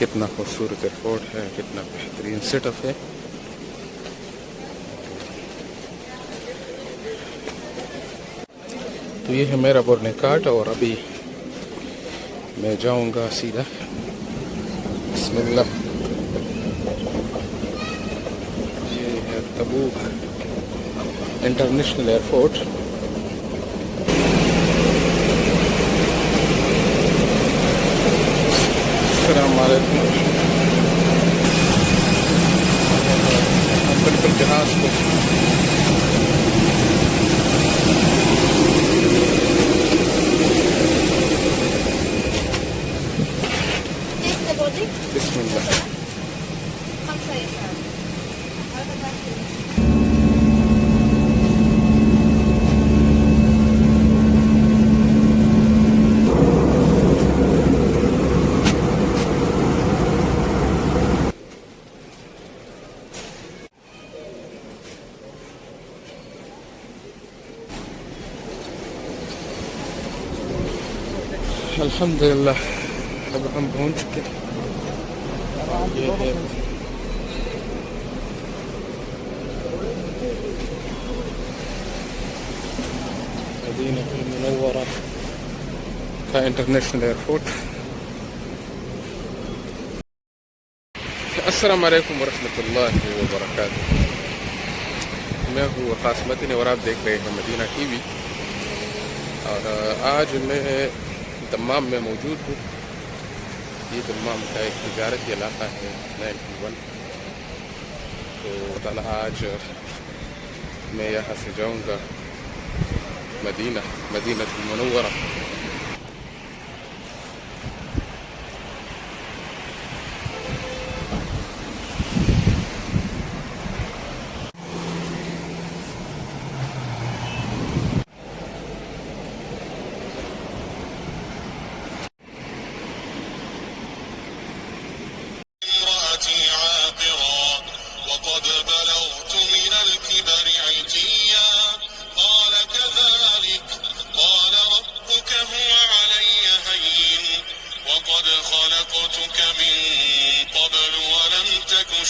कितना खूबसूरत एयरपोर्ट है, कितना बेहतरीन सेटअप है। तो ये है मेरा बोर्डिंग कार्ड और अभी मैं जाऊंगा सीधा। बिस्मिल्लाह। ये है तबूक इंटरनेशनल एयरपोर्ट। अस्सलाम वालेकुम। हम बिल्कुल जहाज को बिस्मिल्लाह। अल्हम्दुलिल्लाह अब हम पहुंच चुके हैं। ये है मदीना मुनव्वरा का इंटरनेशनल एयरपोर्ट। अस्सलाम वालेकुम वरहमतुल्लाहि वबरकातुहू। मैं हूँ वक़ास मदनी और आप देख रहे हैं मदीना टीवी। और आज मैं दम्माम में मौजूद हूँ। ये दम्माम का एक तिजारती इलाक़ा है 91। तो ताला आज मैं यहाँ से जाऊँगा मदीना मुनव्वरा।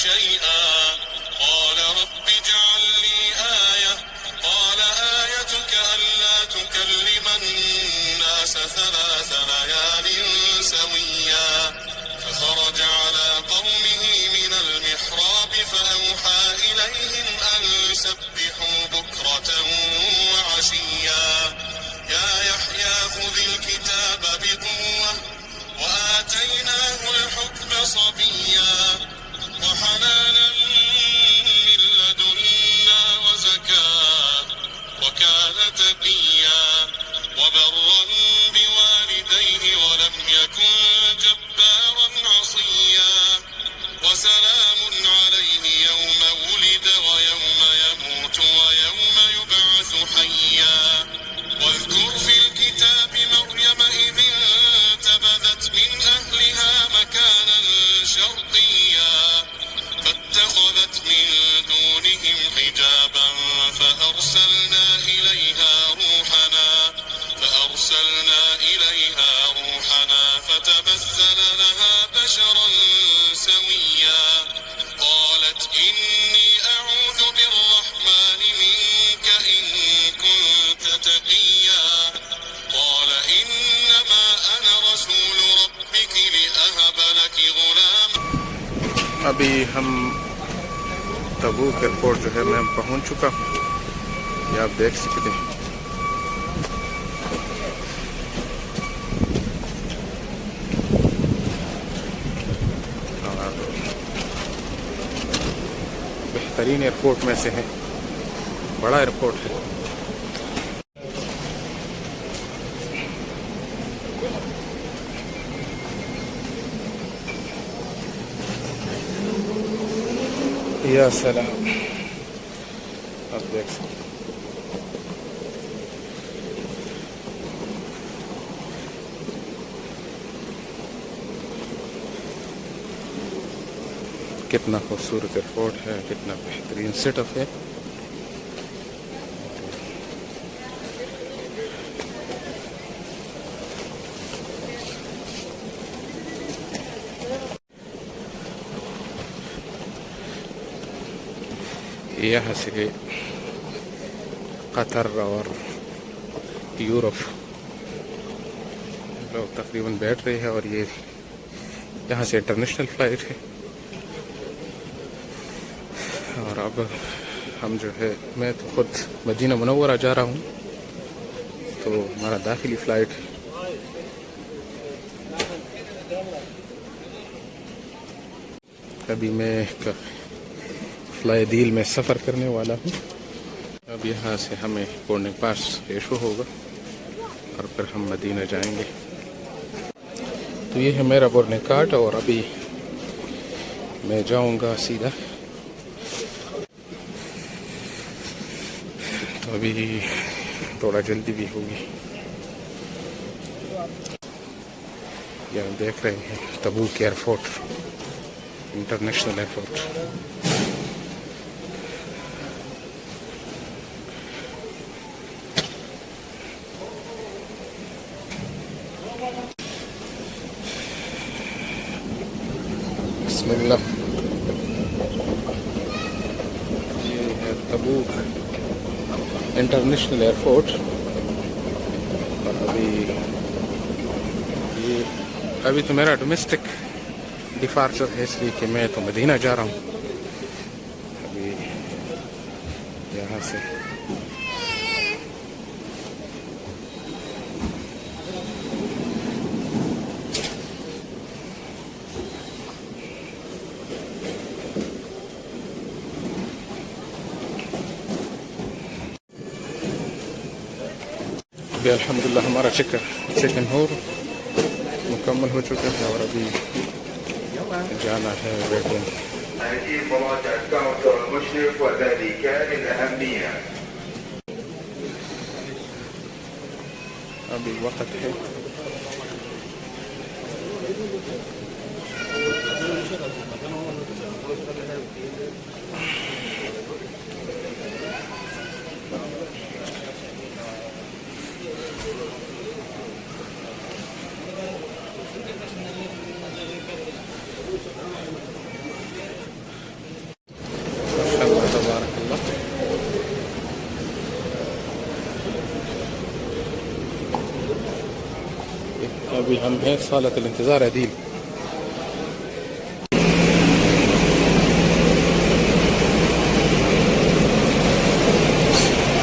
شيئا قال رب اجعل لي آية قال آيتك ألا تكلم الناس 3 ليال سويا فخرج على قومه من المحراب فأوحى إليهم أن سبحوا بكرة وعشيا يا يحيى خذ الكتاب بقوة وآتيناه الحكم صبيا وحنانا من لدنا وزكاة وكان تقيا وبرا بوالديه ولم يكن جبارا عصيا وسلام عليه يوم ولد ويوم يموت ويوم يبعث حيا واذكر في الكتاب مريم إذ انتبذت من أهلها مكانا شرقيا فاتخذت من دونهم حجابا فأرسلنا إليها روحنا فتمثل لها بشرا سويا قالت إني أعوذ بالرحمن منك إن كنت تقيا قال إنما أنا رسول ربك لأهب لك غلاما। अभी हम तबूक एयरपोर्ट जो है मैं पहुंच चुका हूँ। ये आप देख सकते हैं। और बेहतरीन एयरपोर्ट में से है, बड़ा एयरपोर्ट है। या सलाम, आप देख सकते हैं। कितना खूबसूरत एयरपोर्ट है, कितना बेहतरीन सेटअप है। यहाँ से कतर और यूरोप लोग तकरीबन बैठ रहे हैं और ये यहाँ से इंटरनेशनल फ़्लाइट है। और अब हम जो है, मैं तो ख़ुद मदीना मुनव्वरा जा रहा हूँ, तो हमारा दाखिली फ़्लाइट अभी मैं एक फ्लाई डील में सफ़र करने वाला हूँ। अब यहाँ से हमें बोर्डिंग पास इशू होगा और फिर हम मदीना जाएंगे। तो ये है मेरा बोर्डिंग कार्ड और अभी मैं जाऊँगा सीधा। तो अभी थोड़ा जल्दी भी होगी। यहाँ देख रहे हैं तबूक एयरपोर्ट, इंटरनेशनल एयरपोर्ट। बिस्मिल्लाह, ये है तबूक इंटरनेशनल एयरपोर्ट। और अभी तो मेरा डोमेस्टिक डिपार्चर है, इसलिए कि मैं तो मदीना जा रहा हूँ। अभी यहाँ से अभी अल्हम्दुलिल्लाह हमारा चेकन मुकम्मल हो चुका है और अभी जाना है वेटिंग। يجب مراجعة كاونتر المشرف وذلك للأهمية. अभी वक्त है। अभी हम हैं सालत इंतज़ार अदील।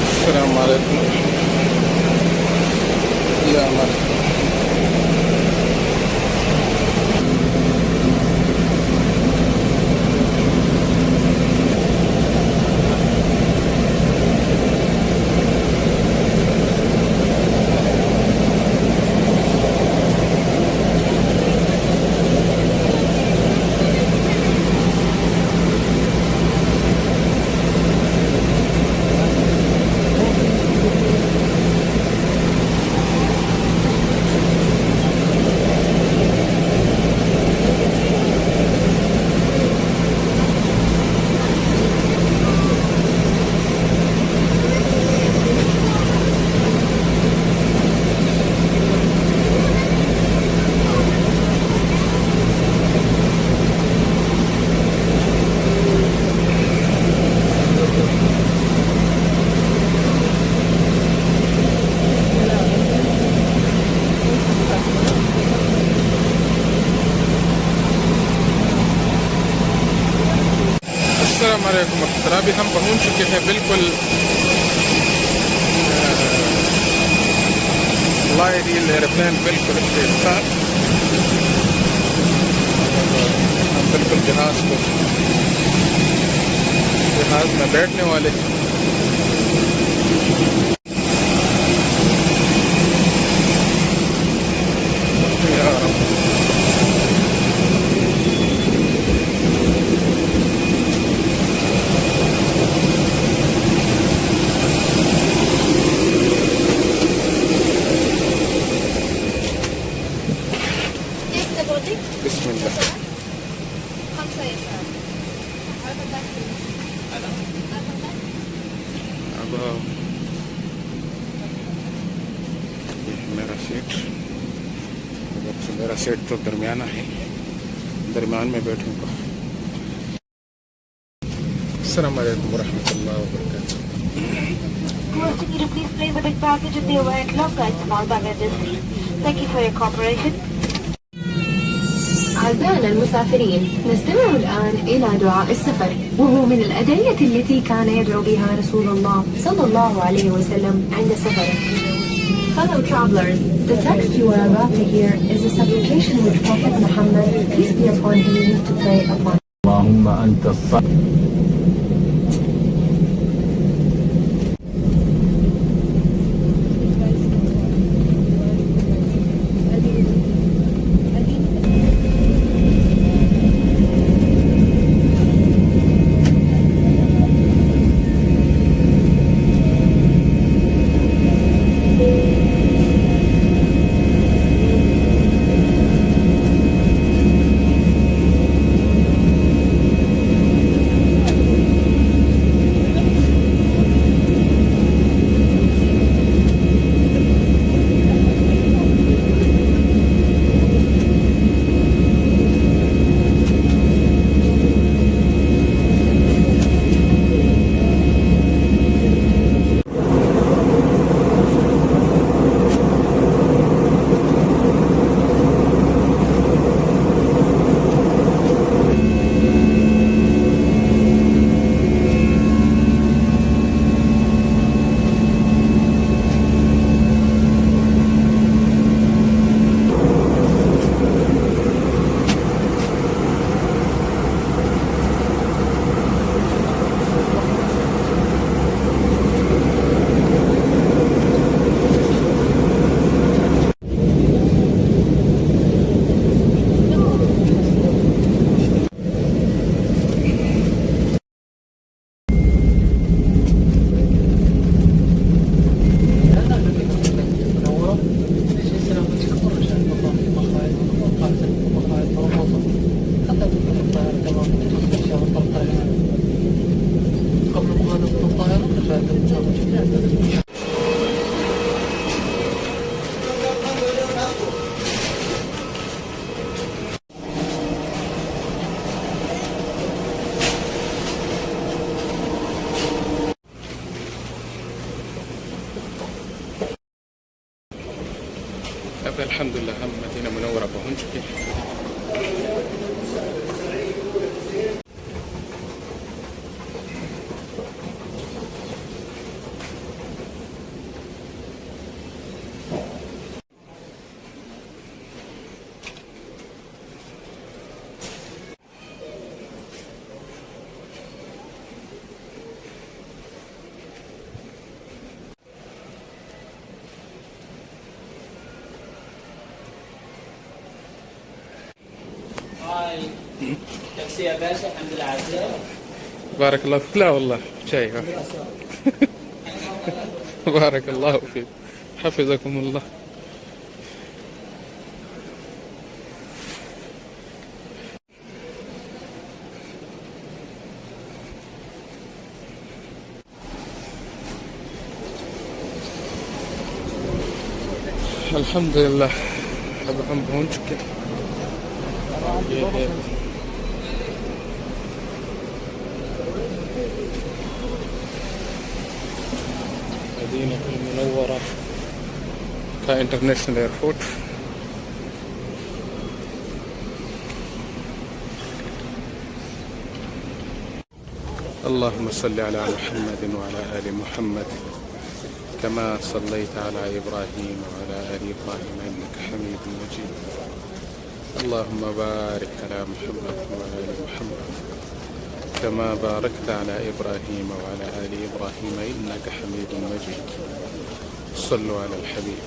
अस्सलाम वालेकुम। या अमर अभी हम पहुंच चुके हैं बिल्कुल फ्लाई डील एयरप्लेन बिल्कुल इसके साथ। हम बिल्कुल जहाज में बैठने वाले हैं। बिस्मिल्लाह। अब मेरा सीट तो दरमियाना है, दरमियान में बैठूंगा। السلام عليكم ورحمة الله وبركاته. Requesting you to please place the big package in the overhead locker and small baggages. Thank you for your cooperation. أعزائنا المسافرين، نستمع الآن إلى دعاء السفر، وهو من الأدعية التي كان يدعو بها رسول الله صلى الله عليه وسلم عند سفره. Fellow travelers, the text you are about to hear is a supplication which Prophet Muhammad, peace be upon him, used to pray upon. اللهم أنت الصالح. الحمد لله هم مدينة منورة بهونشكي. تاكسي يا باشا، الحمد لله على السلامة. بارك الله فيك. لا والله شيء. بارك الله فيك، حفظكم الله. الحمد لله. أبغى بهونشكي. مدينة المنورة كانترناشونال ايربورت. اللهم صل على محمد وعلى آل محمد كما صليت على إبراهيم وعلى آل إبراهيم إنك حميد مجيد. اللهم بارك على محمد وعلى آل محمد كما باركت على إبراهيم وعلى آل إبراهيم إنك حميد مجيد. صلوا على الحبيب.